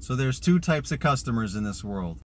So there's two types of customers in this world.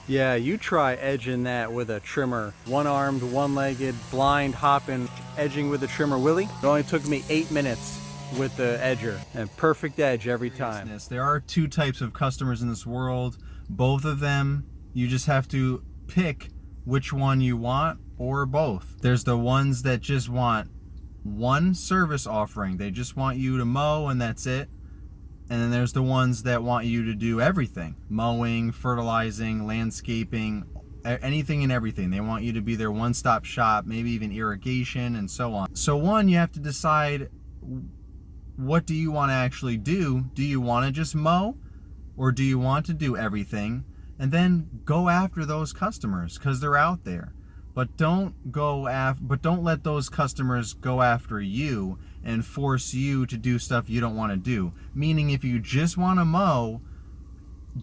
Yeah, you try edging that with a trimmer. One-armed, one-legged, blind, hopping, edging with a trimmer Willie. It only took me 8 minutes with the edger, and perfect edge every time. There are two types of customers in this world. Both of them, you just have to pick which one you want, or both. There's the ones that just want one service offering. They just want you to mow and that's it. And then there's the ones that want you to do everything. Mowing, fertilizing, landscaping, anything and everything. They want you to be their one-stop shop, maybe even irrigation and so on. So one, you have to decide, what do you want to actually do? Do you want to just mow, or do you want to do everything? And then go after those customers, because they're out there. But don't let those customers go after you and force you to do stuff you don't want to do. Meaning, if you just want to mow,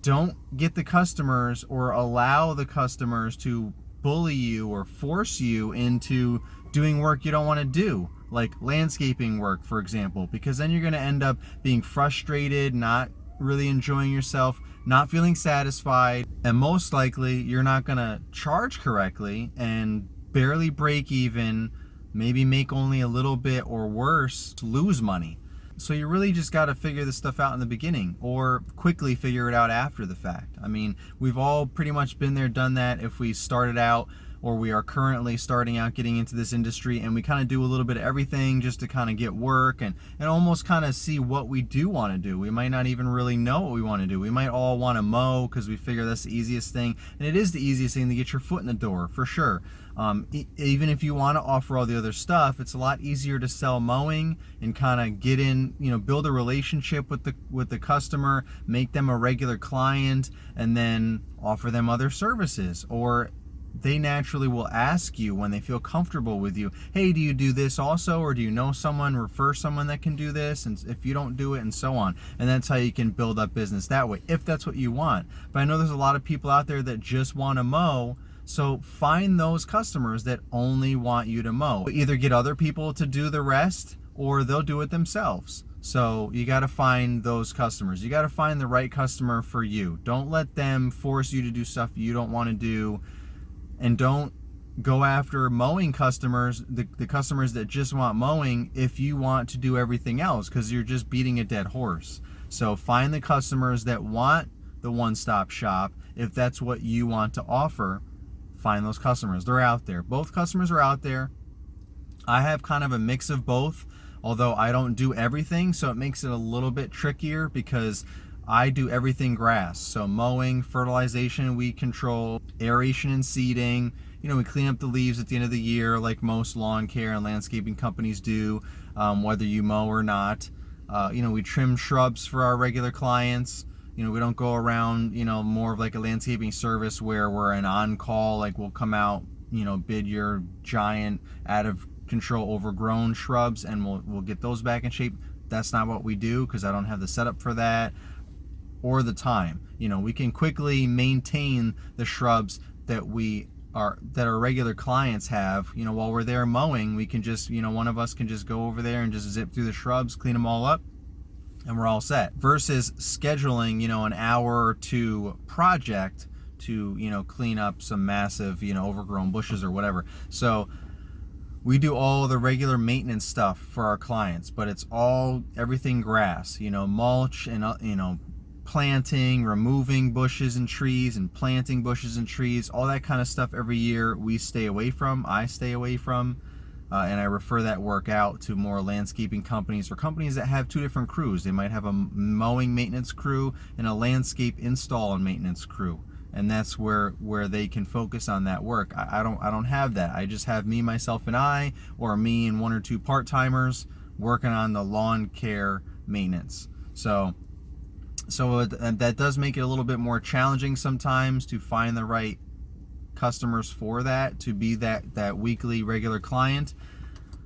don't get the customers or allow the customers to bully you or force you into doing work you don't want to do, like landscaping work, for example, because then you're going to end up being frustrated, not really enjoying yourself, not feeling satisfied, and most likely you're not going to charge correctly and barely break even, maybe make only a little bit, or worse, lose money. So you really just got to figure this stuff out in the beginning, or quickly figure it out after the fact. I mean, we've all pretty much been there, done that. If we started out, or we are currently starting out getting into this industry, and we kind of do a little bit of everything just to kind of get work and almost kind of see what we do want to do. We might not even really know what we want to do. We might all want to mow because we figure that's the easiest thing, and it is the easiest thing to get your foot in the door, for sure. Even if you want to offer all the other stuff, it's a lot easier to sell mowing and kind of get in, build a relationship with the customer, make them a regular client, and then offer them other services. Or they naturally will ask you when they feel comfortable with you, hey, do you do this also? Or do you know someone, refer someone that can do this? And if you don't do it, and so on. And that's how you can build up business that way, if that's what you want. But I know there's a lot of people out there that just want to mow. So find those customers that only want you to mow. Either get other people to do the rest, or they'll do it themselves. So you got to find those customers. You got to find the right customer for you. Don't let them force you to do stuff you don't want to do. And don't go after mowing customers, the customers that just want mowing, if you want to do everything else, because you're just beating a dead horse. So find the customers that want the one-stop shop. If that's what you want to offer, find those customers. They're out there. Both customers are out there. I have kind of a mix of both, although I don't do everything, so it makes it a little bit trickier because I do everything grass. So mowing, fertilization, weed control, aeration and seeding. We clean up the leaves at the end of the year like most lawn care and landscaping companies do, whether you mow or not. We trim shrubs for our regular clients. We don't go around, more of like a landscaping service where we're an on-call, like we'll come out, bid your giant out of control overgrown shrubs and we'll get those back in shape. That's not what we do, because I don't have the setup for that or the time. We can quickly maintain the shrubs that our regular clients have. While we're there mowing, we can just, one of us can just go over there and just zip through the shrubs, clean them all up, and we're all set. Versus scheduling, an hour or two project to, clean up some massive, overgrown bushes or whatever. So we do all the regular maintenance stuff for our clients, but it's everything grass, mulch and, planting, removing bushes and trees, and planting bushes and trees, all that kind of stuff every year I stay away from, and I refer that work out to more landscaping companies or companies that have two different crews. They might have a mowing maintenance crew and a landscape install and maintenance crew, and that's where they can focus on that work. I don't have that. I just have me, myself, and I, or me and one or two part-timers working on the lawn care maintenance. So that does make it a little bit more challenging sometimes to find the right customers for that, to be that weekly regular client,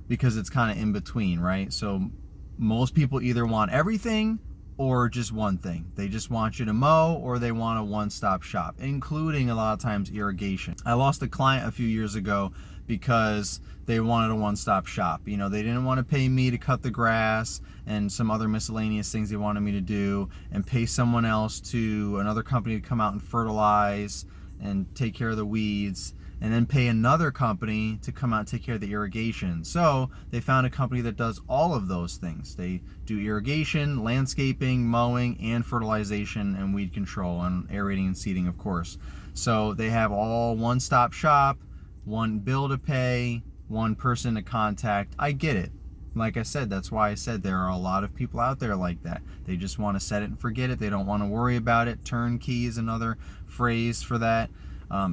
because it's kind of in between, right? So most people either want everything or just one thing. They just want you to mow, or they want a one-stop shop, including a lot of times irrigation. I lost a client a few years ago because they wanted a one-stop shop. They didn't want to pay me to cut the grass and some other miscellaneous things they wanted me to do, and pay someone else, to another company, to come out and fertilize and take care of the weeds, and then pay another company to come out and take care of the irrigation. So they found a company that does all of those things. They do irrigation, landscaping, mowing, and fertilization, and weed control, and aerating and seeding, of course. So they have all one-stop shop, one bill to pay, one person to contact. I get it. Like I said, that's why I said there are a lot of people out there like that. They just want to set it and forget it. They don't want to worry about it. Turnkey is another phrase for that.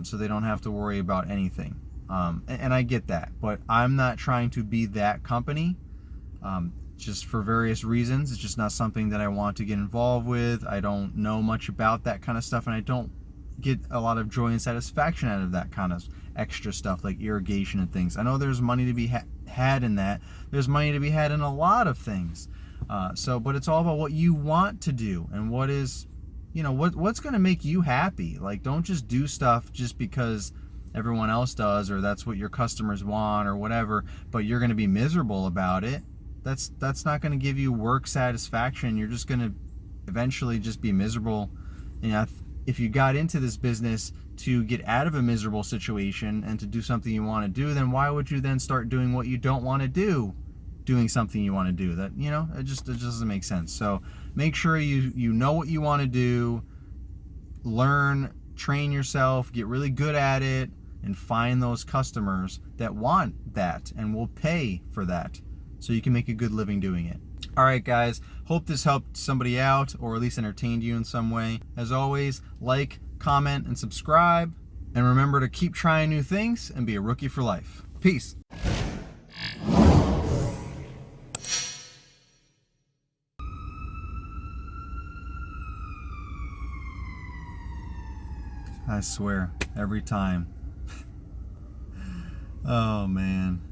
So they don't have to worry about anything. And I get that, but I'm not trying to be that company, just for various reasons. It's just not something that I want to get involved with. I don't know much about that kind of stuff, and I don't get a lot of joy and satisfaction out of that kind of extra stuff like irrigation and things. I know there's money to be had in that. There's money to be had in a lot of things. But it's all about what you want to do and what is, what's going to make you happy. Like, don't just do stuff just because everyone else does, or that's what your customers want or whatever, but you're going to be miserable about it. That's not going to give you work satisfaction. You're just going to eventually just be miserable. If you got into this business to get out of a miserable situation and to do something you want to do, then why would you then start doing what you don't want to do, doing something you want to do? That, it just doesn't make sense. So make sure you know what you want to do, learn, train yourself, get really good at it, and find those customers that want that and will pay for that, so you can make a good living doing it. All right, guys, hope this helped somebody out, or at least entertained you in some way. As always, like, comment, and subscribe, And remember to keep trying new things and be a rookie for life. Peace. I swear, every time. Oh man.